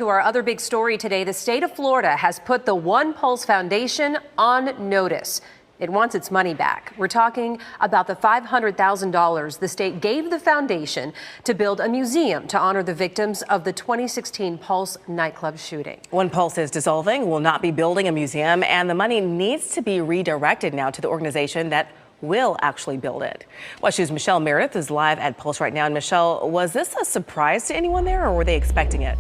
To our other big story today, the state of Florida has put the onePULSE Foundation on notice. It wants its money back. We're talking about the $500,000 the state gave the foundation to build a museum to honor the victims of the 2016 Pulse nightclub shooting. onePULSE is dissolving, will not be building a museum, and the money needs to be redirected now to the organization that will actually build it. WESH News' Michelle Meredith is live at Pulse right now. And Michelle, was this a surprise to anyone there, or were they expecting it?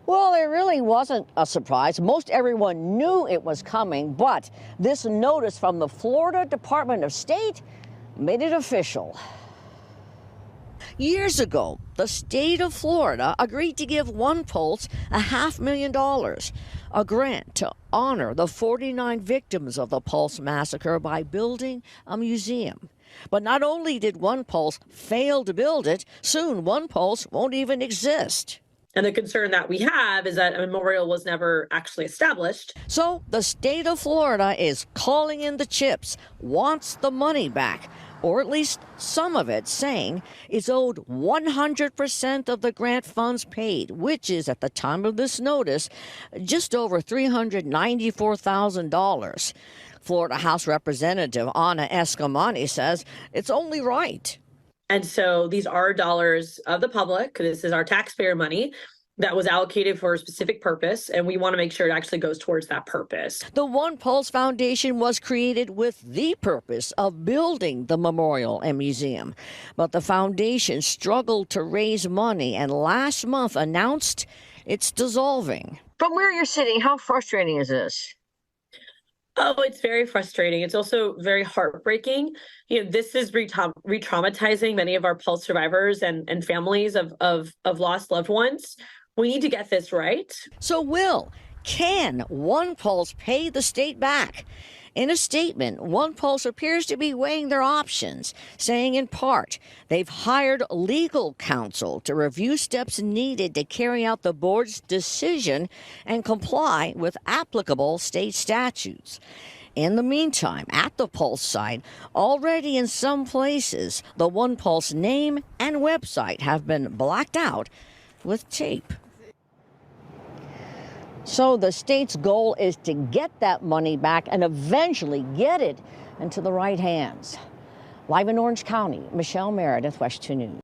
Well, it really wasn't a surprise. Most everyone knew it was coming, but this notice from the Florida Department of State made it official. Years ago, the state of Florida agreed to give onePULSE $500,000, a grant to honor the 49 victims of the Pulse massacre by building a museum. But not only did onePULSE fail to build it, soon onePULSE won't even exist. And the concern that we have is that a memorial was never actually established. So the state of Florida is calling in the chips, wants the money back, or at least some of it, saying it's owed 100% of the grant funds paid, which is, at the time of this notice, just over $394,000. Florida House Representative Eskamani says it's only right. And so these are dollars of the public. This is our taxpayer money that was allocated for a specific purpose, and we want to make sure it actually goes towards that purpose. The onePULSE Foundation was created with the purpose of building the memorial and museum. But the foundation struggled to raise money and last month announced it's dissolving. From where you're sitting, how frustrating is this? Oh, it's very frustrating. It's also very heartbreaking. This is re-traumatizing many of our Pulse survivors and families of lost loved ones. We need to get this right. So can onePULSE pay the state back? In a statement, onePULSE appears to be weighing their options, saying in part they've hired legal counsel to review steps needed to carry out the board's decision and comply with applicable state statutes. In the meantime, at the Pulse site, already in some places, the onePULSE name and website have been blacked out with tape. So the state's goal is to get that money back and eventually get it into the right hands. Live in Orange County, Michelle Meredith, WESH 2 News.